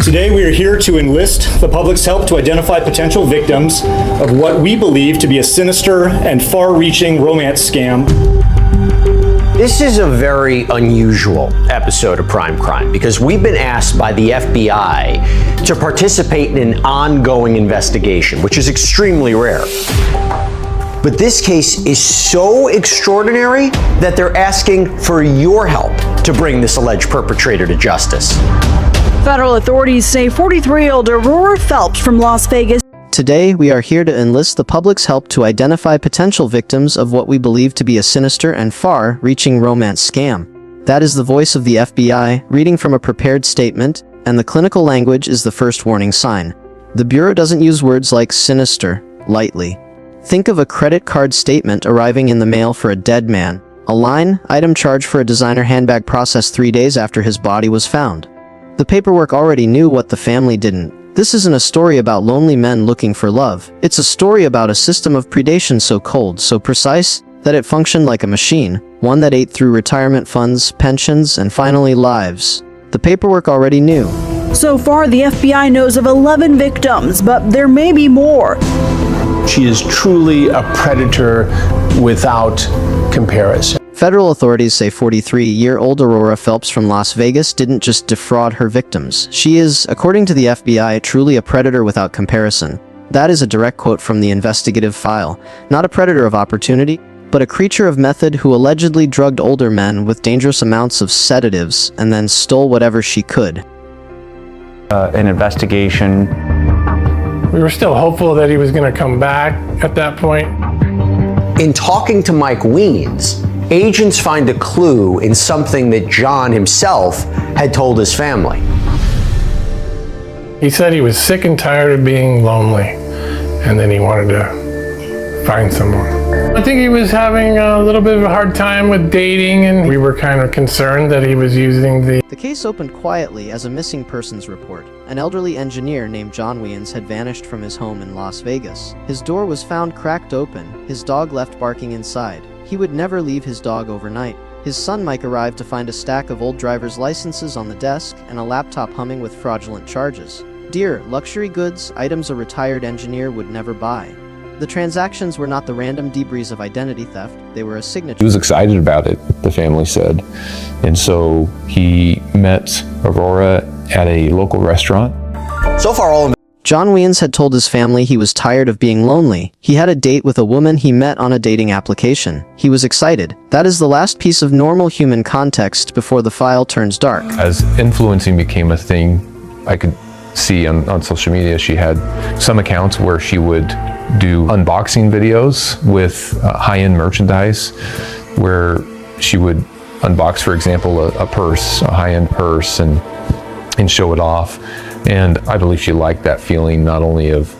Today we are here to enlist the public's help to identify potential victims of what we believe to be a sinister and far-reaching romance scam. This is a very unusual episode of Prime Crime because we've been asked by the FBI to participate in an ongoing investigation, which is extremely rare. But this case is so extraordinary that they're asking for your help to bring this alleged perpetrator to justice. Federal authorities say 43-year-old Aurora Phelps from Las Vegas. Today, we are here to enlist the public's help to identify potential victims of what we believe to be a sinister and far-reaching romance scam. That is the voice of the FBI, reading from a prepared statement, and the clinical language is the first warning sign. The Bureau doesn't use words like sinister lightly. Think of a credit card statement arriving in the mail for a dead man. A line, item charge for a designer handbag processed 3 days after his body was found. The paperwork already knew what the family didn't. This isn't a story about lonely men looking for love. It's a story about a system of predation so cold, so precise, that it functioned like a machine, one that ate through retirement funds, pensions, and finally lives. The paperwork already knew. So far, the FBI knows of 11 victims, but there may be more. She is truly a predator without comparison. Federal authorities say 43-year-old Aurora Phelps from Las Vegas didn't just defraud her victims. She is, according to the FBI, truly a predator without comparison. That is a direct quote from the investigative file. Not a predator of opportunity, but a creature of method who allegedly drugged older men with dangerous amounts of sedatives and then stole whatever she could. An investigation. We were still hopeful that he was going to come back at that point. In talking to Mike Weens, agents find a clue in something that John himself had told his family. He said he was sick and tired of being lonely, and then he wanted to find someone. I think he was having a little bit of a hard time with dating, and we were kind of concerned that he was using the... The case opened quietly as a missing persons report. An elderly engineer named John Weens had vanished from his home in Las Vegas. His door was found cracked open, his dog left barking inside. He would never leave his dog overnight. His son Mike arrived to find a stack of old driver's licenses on the desk and a laptop humming with fraudulent charges. Dear, luxury goods, items a retired engineer would never buy. The transactions were not the random debris of identity theft, they were a signature. He was excited about it, the family said. And so he met Aurora at a local restaurant. So far, all John Weens had told his family he was tired of being lonely. He had a date with a woman he met on a dating application. He was excited. That is the last piece of normal human context before the file turns dark. As influencing became a thing, I could see on social media, she had some accounts where she would do unboxing videos with high-end merchandise, where she would unbox, for example, a purse, a high-end purse, and show it off. And I believe she liked that feeling, not only of,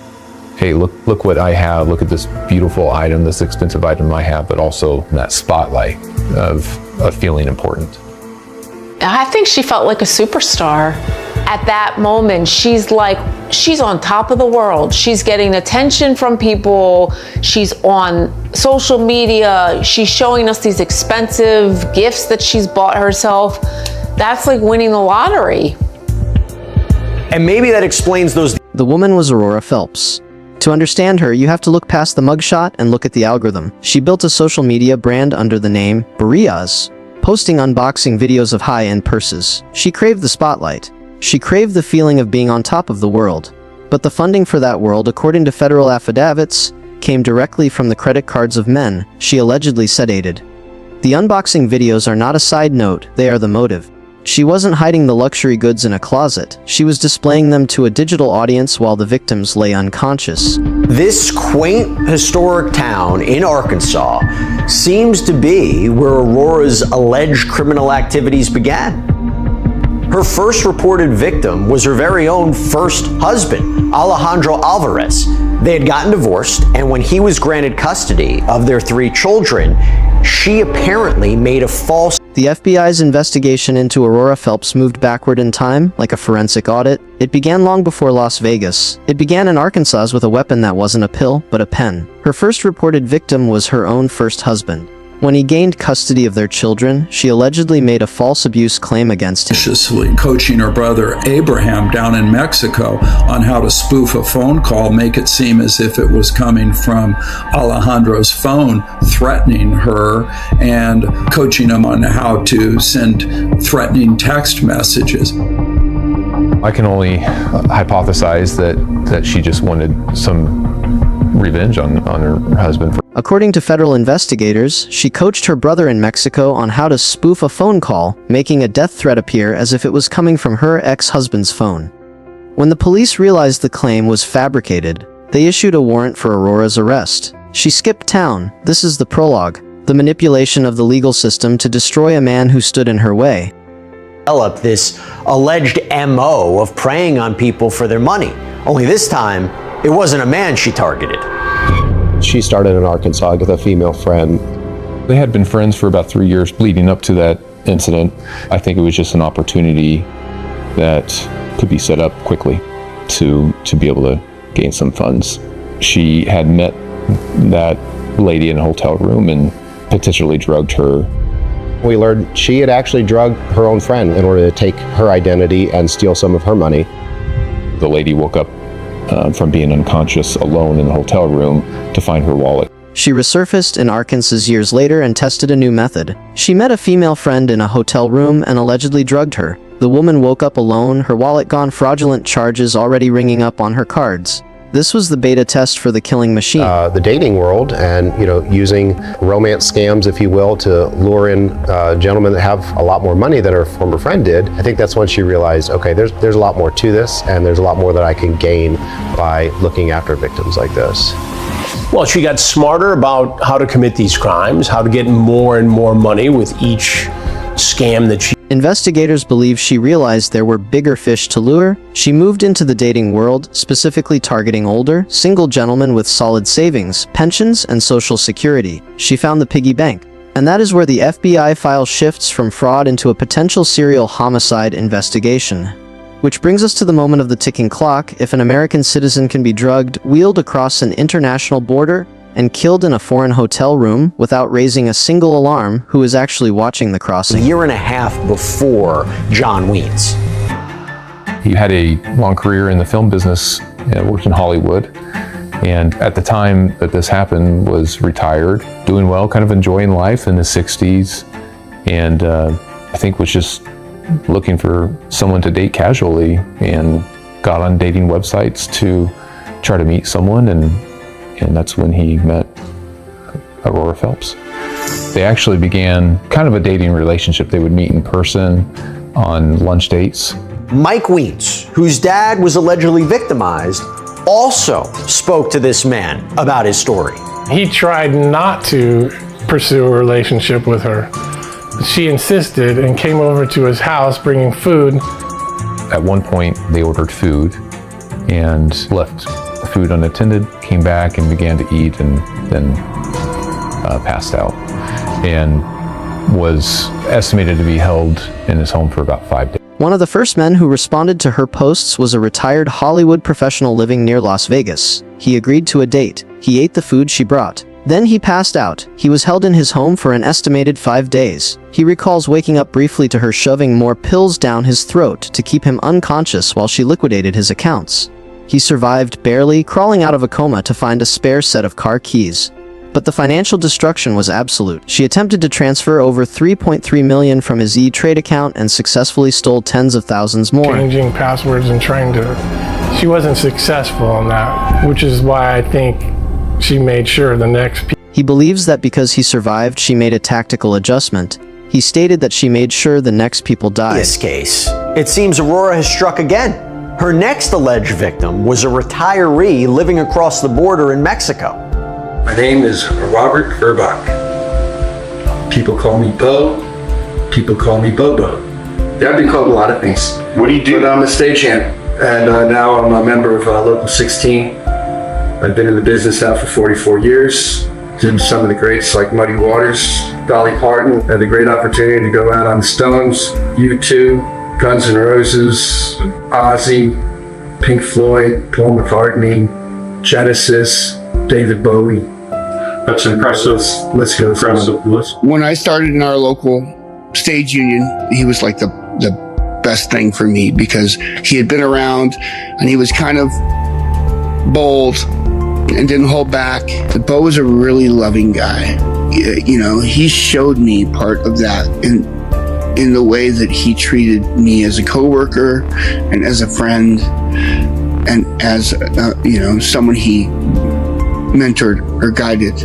hey, look what I have, look at this beautiful item, this expensive item I have, but also that spotlight of feeling important. I think she felt like a superstar. At that moment, she's on top of the world. She's getting attention from people. She's on social media. She's showing us these expensive gifts that she's bought herself. That's like winning the lottery. And maybe that explains those. The woman was Aurora Phelps. To understand her, you have to look past the mugshot and look at the algorithm. She built a social media brand under the name Barias, posting unboxing videos of high-end purses. She craved the spotlight. She craved the feeling of being on top of the world. But the funding for that world, according to federal affidavits, came directly from the credit cards of men she allegedly sedated. The unboxing videos are not a side note, they are the motive. She wasn't hiding the luxury goods in a closet. She was displaying them to a digital audience while the victims lay unconscious. This quaint, historic town in Arkansas seems to be where Aurora's alleged criminal activities began. Her first reported victim was her very own first husband, Alejandro Alvarez. They had gotten divorced, and when he was granted custody of their 3 children, she apparently made a false... The FBI's investigation into Aurora Phelps moved backward in time, like a forensic audit. It began long before Las Vegas. It began in Arkansas with a weapon that wasn't a pill, but a pen. Her first reported victim was her own first husband. When he gained custody of their children, she allegedly made a false abuse claim against him. Viciously coaching her brother Abraham down in Mexico on how to spoof a phone call, make it seem as if it was coming from Alejandro's phone, threatening her, and coaching him on how to send threatening text messages. I can only hypothesize that she just wanted some revenge on her husband. According to federal investigators, she coached her brother in Mexico on how to spoof a phone call, making a death threat appear as if it was coming from her ex-husband's phone. When the police realized the claim was fabricated, they issued a warrant for Aurora's arrest. She skipped town. This is the prologue, the manipulation of the legal system to destroy a man who stood in her way. Developed this alleged MO of preying on people for their money. Only this time, it wasn't a man she targeted. She started in Arkansas with a female friend. They had been friends for about 3 years leading up to that incident. I think it was just an opportunity that could be set up quickly to be able to gain some funds. She had met that lady in a hotel room and potentially drugged her. We learned she had actually drugged her own friend in order to take her identity and steal some of her money. The lady woke up from being unconscious alone in the hotel room to find her wallet. She resurfaced in Arkansas years later and tested a new method. She met a female friend in a hotel room and allegedly drugged her. The woman woke up alone, her wallet gone, fraudulent charges already ringing up on her cards. This was the beta test for the killing machine. The dating world and, using romance scams, if you will, to lure in gentlemen that have a lot more money than her former friend did. I think that's when she realized, okay, there's a lot more to this, and there's a lot more that I can gain by looking after victims like this. Well, she got smarter about how to commit these crimes, how to get more and more money with each scam that she... Investigators believe she realized there were bigger fish to lure. She moved into the dating world, specifically targeting older, single gentlemen with solid savings, pensions, and social security. She found the piggy bank. And that is where the FBI file shifts from fraud into a potential serial homicide investigation. Which brings us to the moment of the ticking clock. If an American citizen can be drugged, wheeled across an international border, and killed in a foreign hotel room without raising a single alarm, who is actually watching the crossing? A year and a half before John Weens. He had a long career in the film business, worked in Hollywood, and at the time that this happened was retired, doing well, kind of enjoying life in his 60s, and I think was just looking for someone to date casually and got on dating websites to try to meet someone, and that's when he met Aurora Phelps. They actually began kind of a dating relationship. They would meet in person on lunch dates. Mike Weens, whose dad was allegedly victimized, also spoke to this man about his story. He tried not to pursue a relationship with her. She insisted and came over to his house bringing food. At one point, they ordered food and left the food unattended, came back and began to eat, and then passed out, and was estimated to be held in his home for about 5 days. One of the first men who responded to her posts was a retired Hollywood professional living near Las Vegas. He agreed to a date. He ate the food she brought. Then he passed out. He was held in his home for an estimated 5 days. He recalls waking up briefly to her shoving more pills down his throat to keep him unconscious while she liquidated his accounts. He survived barely, crawling out of a coma to find a spare set of car keys. But the financial destruction was absolute. She attempted to transfer over $3.3 million from his E-Trade account and successfully stole tens of thousands more. Changing passwords and trying to... She wasn't successful in that, which is why I think she made sure the next... He believes that because he survived, she made a tactical adjustment. He stated that she made sure the next people died. This case, it seems Aurora has struck again. Her next alleged victim was a retiree living across the border in Mexico. My name is Robert Burbach. People call me Bo. People call me Bobo. I've been called a lot of things. What do you do? But I'm a stagehand, and now I'm a member of Local 16. I've been in the business now for 44 years. Did some of the greats like Muddy Waters, Dolly Parton. Had the great opportunity to go out on the Stones, U2, Guns N' Roses, Ozzy, Pink Floyd, Paul McCartney, Genesis, David Bowie. That's impressive. Let's go from the list. When I started in our local stage union, he was like the best thing for me because he had been around and he was kind of bold and didn't hold back. But Bo was a really loving guy. You know, he showed me part of that in the way that he treated me as a coworker and as a friend and as someone he mentored or guided.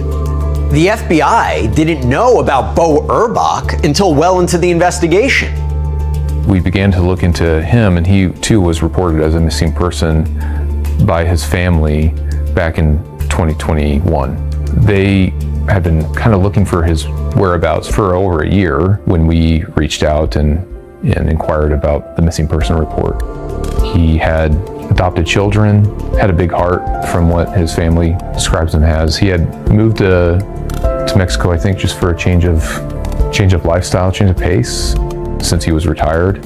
The FBI didn't know about Bo Urbach until well into the investigation. We began to look into him, and he too was reported as a missing person by his family back in 2021. They had been kind of looking for his whereabouts for over a year when we reached out and inquired about the missing person report. He had adopted children, had a big heart from what his family describes him as. He had moved to Mexico, I think, just for a change of lifestyle, change of pace since he was retired.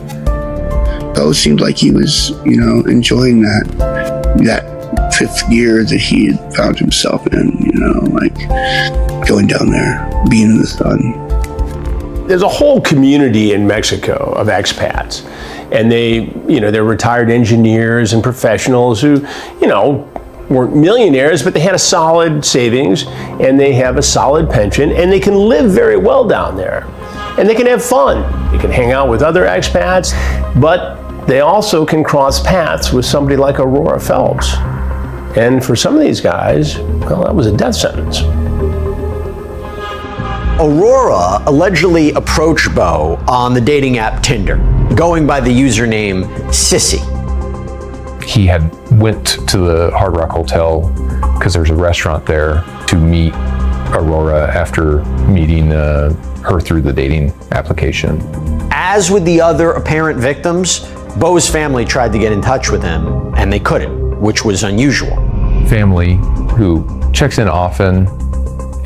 Bo seemed like he was, enjoying that fifth gear that he had found himself in, like going down there, being in the sun. There's a whole community in Mexico of expats, and they're retired engineers and professionals who, weren't millionaires, but they had a solid savings and they have a solid pension and they can live very well down there. And they can have fun. They can hang out with other expats, but they also can cross paths with somebody like Aurora Phelps. And for some of these guys, well, that was a death sentence. Aurora allegedly approached Bo on the dating app Tinder, going by the username Sissy. He had went to the Hard Rock Hotel because there's a restaurant there to meet Aurora after meeting her through the dating application. As with the other apparent victims, Bo's family tried to get in touch with him and they couldn't, which was unusual. Family who checks in often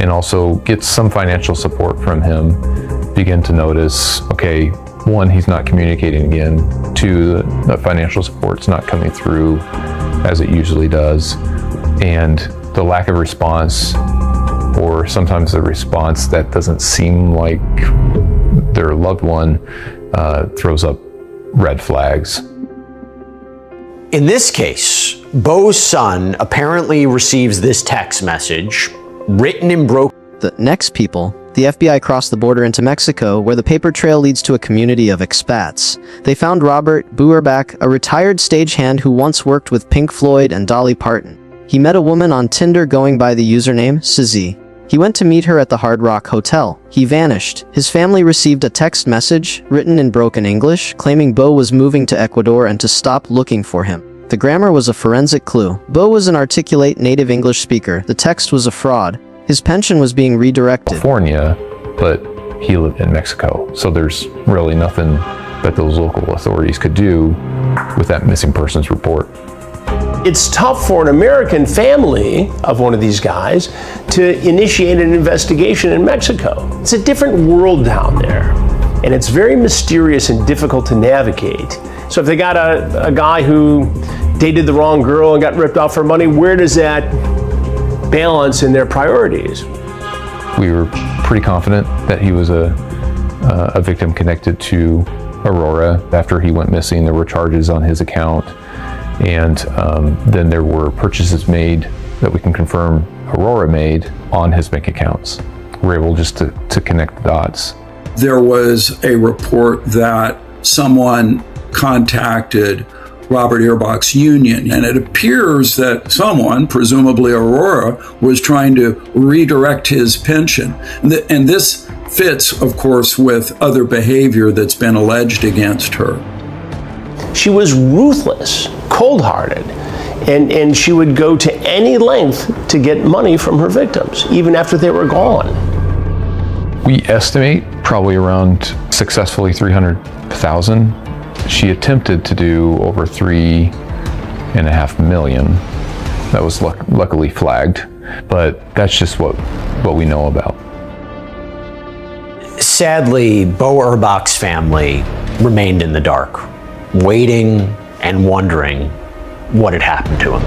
and also gets some financial support from him begin to notice, okay, one, he's not communicating again. Two, the financial support's not coming through as it usually does. And the lack of response, or sometimes the response that doesn't seem like their loved one, throws up red flags. In this case, Bo's son apparently receives this text message, written in broken. The next people, the FBI crossed the border into Mexico, where the paper trail leads to a community of expats. They found Robert Urbach, a retired stagehand who once worked with Pink Floyd and Dolly Parton. He met a woman on Tinder going by the username Sissy. He went to meet her at the Hard Rock Hotel. He vanished. His family received a text message, written in broken English, claiming Bo was moving to Ecuador and to stop looking for him. The grammar was a forensic clue. Bo was an articulate native English speaker. The text was a fraud. His pension was being redirected. California, but he lived in Mexico. So there's really nothing that those local authorities could do with that missing persons report. It's tough for an American family of one of these guys to initiate an investigation in Mexico. It's a different world down there, and it's very mysterious and difficult to navigate. So if they got a guy who dated the wrong girl and got ripped off for money, where does that balance in their priorities? We were pretty confident that he was a victim connected to Aurora. After he went missing, there were charges on his account, and then there were purchases made that we can confirm Aurora made on his bank accounts. We're able just to connect the dots. There was a report that someone contacted Robert Urbach's union, and it appears that someone, presumably Aurora, was trying to redirect his pension. And this fits, of course, with other behavior that's been alleged against her. She was ruthless, cold-hearted, and she would go to any length to get money from her victims, even after they were gone. We estimate probably around successfully 300,000. She attempted to do over 3.5 million. That was luckily flagged, but that's just what we know about. Sadly, Bo Urbach's family remained in the dark, waiting and wondering what had happened to him.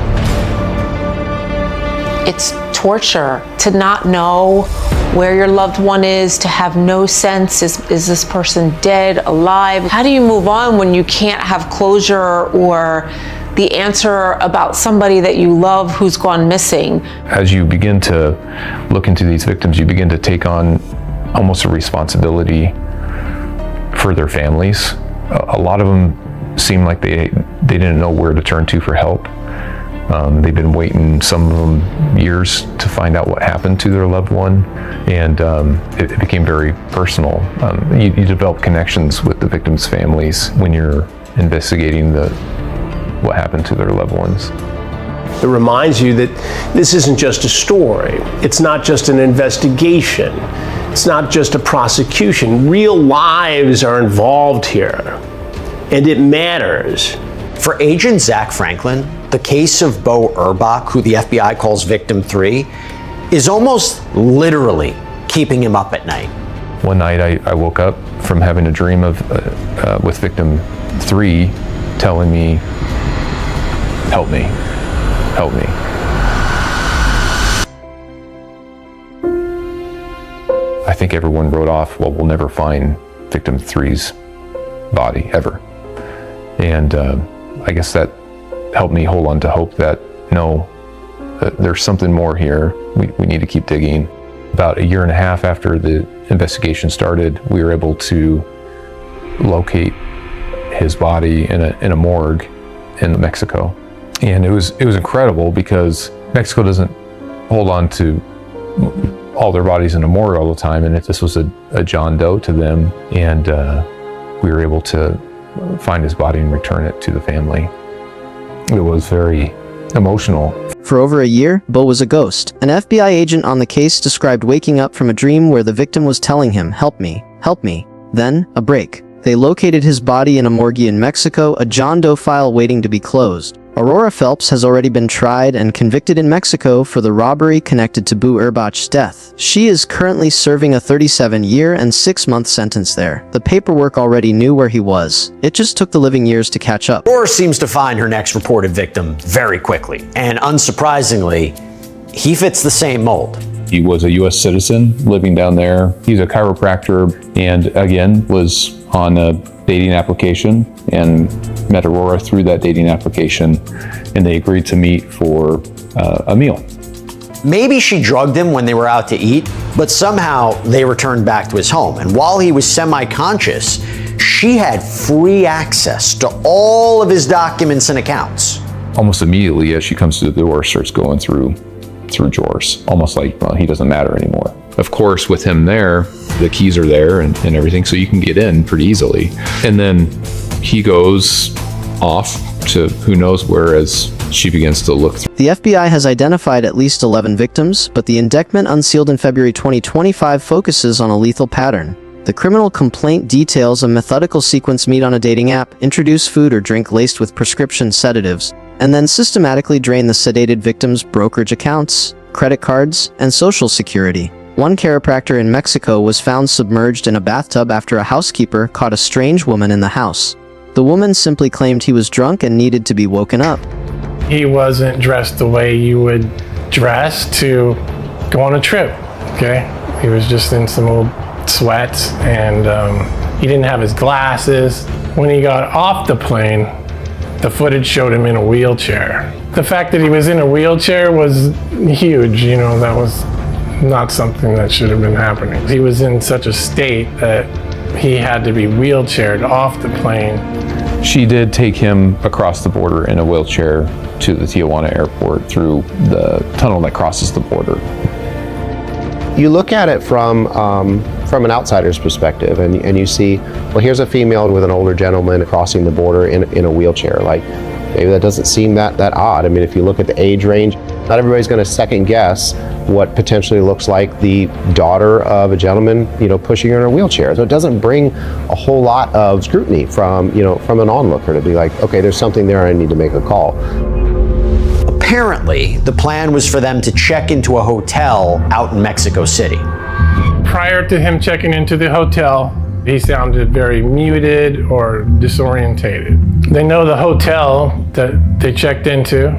It's torture to not know where your loved one is, to have no sense, is this person dead, alive? How do you move on when you can't have closure or the answer about somebody that you love who's gone missing? As you begin to look into these victims, you begin to take on almost a responsibility for their families. A lot of them seem like they didn't know where to turn to for help. They've been waiting, some of them years, to find out what happened to their loved one, and it became very personal. You develop connections with the victims' families when you're investigating what happened to their loved ones. It reminds you that this isn't just a story. It's not just an investigation. It's not just a prosecution. Real lives are involved here, and it matters. For Agent Zach Franklin, the case of Bo Urbach, who the FBI calls Victim 3, is almost literally keeping him up at night. One night I woke up from having a dream with Victim 3 telling me, "Help me, help me." I think everyone wrote off, well, we'll never find Victim 3's body, ever. And I guess that helped me hold on to hope that, no, there's something more here. We need to keep digging. About a year and a half after the investigation started, we were able to locate his body in a morgue in Mexico. And it was incredible because Mexico doesn't hold on to all their bodies in a morgue all the time, and if this was a John Doe to them, and we were able to find his body and return it to the family. It was very emotional. For over a year, Bo was a ghost. An FBI agent on the case described waking up from a dream where the victim was telling him, "Help me, help me." Then, a break. They located his body in a morgue in Mexico, a John Doe file waiting to be closed. Aurora Phelps has already been tried and convicted in Mexico for the robbery connected to Bo Urbach's death. She is currently serving a 37-year and 6-month sentence there. The paperwork already knew where he was. It just took the living years to catch up. Aurora seems to find her next reported victim very quickly, and unsurprisingly, he fits the same mold. He was a U.S. citizen living down there. He's a chiropractor, and again, was on a dating application and met Aurora through that dating application, and they agreed to meet for a meal. Maybe she drugged him when they were out to eat, but somehow they returned back to his home. And while he was semi-conscious, she had free access to all of his documents and accounts. Almost immediately, as she comes to the door, starts going through drawers, almost like, well, he doesn't matter anymore. Of course, with him there, the keys are there and everything, so you can get in pretty easily. And then he goes off to who knows where as she begins to look through. The FBI has identified at least 11 victims, but the indictment unsealed in February 2025 focuses on a lethal pattern. The criminal complaint details a methodical sequence: meet on a dating app, introduce food or drink laced with prescription sedatives, and then systematically drain the sedated victim's brokerage accounts, credit cards, and social security. One chiropractor in Mexico was found submerged in a bathtub after a housekeeper caught a strange woman in the house. The woman simply claimed he was drunk and needed to be woken up. He wasn't dressed the way you would dress to go on a trip, okay? He was just in some old sweats, and he didn't have his glasses. When he got off the plane, the footage showed him in a wheelchair. The fact that he was in a wheelchair was huge, you know, that was not something that should have been happening. He was in such a state that he had to be wheelchaired off the plane. She did take him across the border in a wheelchair to the Tijuana airport through the tunnel that crosses the border. You look at it from an outsider's perspective, and you see, well, here's a female with an older gentleman crossing the border in a wheelchair. Like, maybe that doesn't seem that odd. I mean, if you look at the age range, not everybody's going to second guess what potentially looks like the daughter of a gentleman, you know, pushing her in a wheelchair. So it doesn't bring a whole lot of scrutiny from an onlooker to be like, okay, there's something there, I need to make a call. Apparently, the plan was for them to check into a hotel out in Mexico City. Prior to him checking into the hotel, he sounded very muted or disorientated. They know the hotel that they checked into.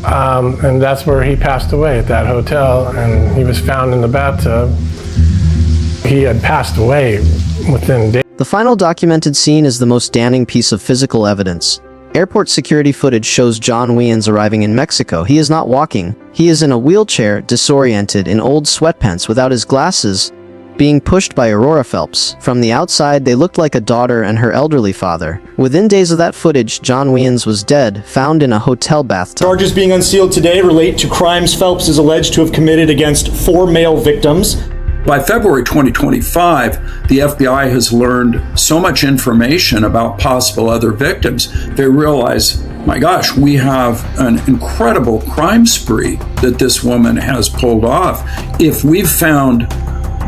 And that's where he passed away, at that hotel, and he was found in the bathtub. He had passed away within days. The final documented scene is the most damning piece of physical evidence. Airport security footage shows John Wayans arriving in Mexico. He is not walking. He is in a wheelchair, disoriented, in old sweatpants without his glasses, being pushed by Aurora Phelps. From the outside, they looked like a daughter and her elderly father. Within days of that footage, John Wayans was dead, found in a hotel bathtub. Charges being unsealed today relate to crimes Phelps is alleged to have committed against 4 male victims. By February 2025, the FBI has learned so much information about possible other victims. They realize, my gosh, we have an incredible crime spree that this woman has pulled off. If we've found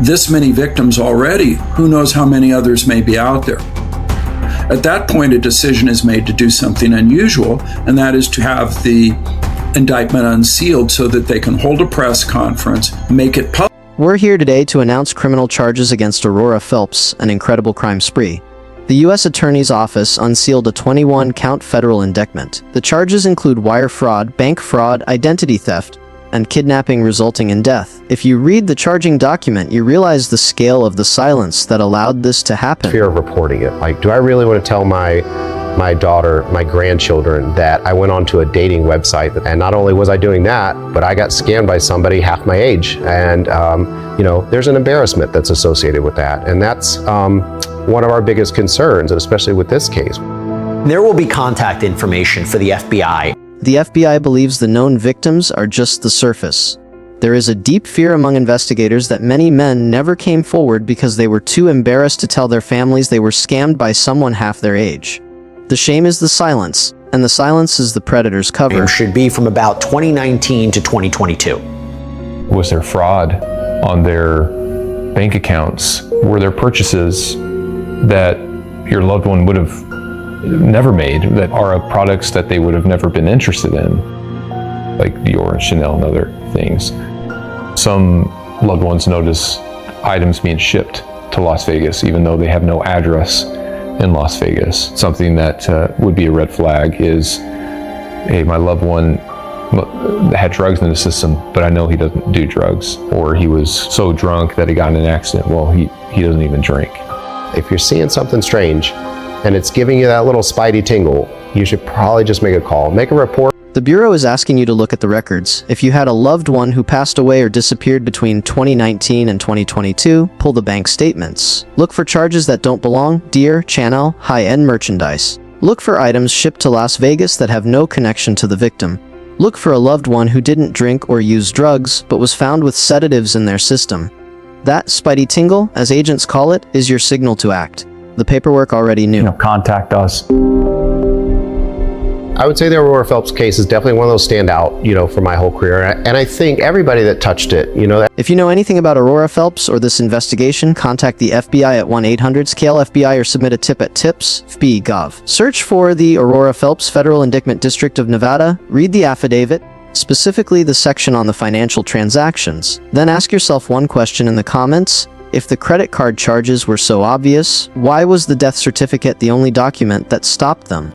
this many victims already, who knows how many others may be out there. At that point, a decision is made to do something unusual, and that is to have the indictment unsealed so that they can hold a press conference, make it public. We're here today to announce criminal charges against Aurora Phelps, an incredible crime spree. The U.S. Attorney's Office unsealed a 21-count federal indictment. The charges include wire fraud, bank fraud, identity theft, and kidnapping resulting in death. If you read the charging document, you realize the scale of the silence that allowed this to happen. Fear of reporting it. Like, do I really want to tell my daughter, my grandchildren, that I went onto a dating website, and not only was I doing that, but I got scammed by somebody half my age, and there's an embarrassment that's associated with that, and that's one of our biggest concerns, especially with this case. There will be contact information for the FBI. The FBI believes the known victims are just the surface. There is a deep fear among investigators that many men never came forward because they were too embarrassed to tell their families they were scammed by someone half their age. The shame is the silence, and the silence is the predator's cover. It should be from about 2019 to 2022. Was there fraud on their bank accounts? Were there purchases that your loved one would have never made that are products that they would have never been interested in, like Dior and Chanel and other things? Some loved ones notice items being shipped to Las Vegas, even though they have no address in Las Vegas. Something that would be a red flag is, hey, my loved one had drugs in the system, but I know he doesn't do drugs. Or he was so drunk that he got in an accident. Well, he doesn't even drink. If you're seeing something strange and it's giving you that little spidey tingle, you should probably just make a call, make a report. The Bureau is asking you to look at the records. If you had a loved one who passed away or disappeared between 2019 and 2022, pull the bank statements. Look for charges that don't belong, deer, channel, high-end merchandise. Look for items shipped to Las Vegas that have no connection to the victim. Look for a loved one who didn't drink or use drugs, but was found with sedatives in their system. That spidey tingle, as agents call it, is your signal to act. The paperwork already knew. Contact us. I would say the Aurora Phelps case is definitely one of those stand out, for my whole career. And I think everybody that touched it, If you know anything about Aurora Phelps or this investigation, contact the FBI at 1-800-SCALE-FBI or submit a tip at tips.fbi.gov. Search for the Aurora Phelps Federal Indictment District of Nevada, read the affidavit, specifically the section on the financial transactions. Then ask yourself one question in the comments. If the credit card charges were so obvious, why was the death certificate the only document that stopped them?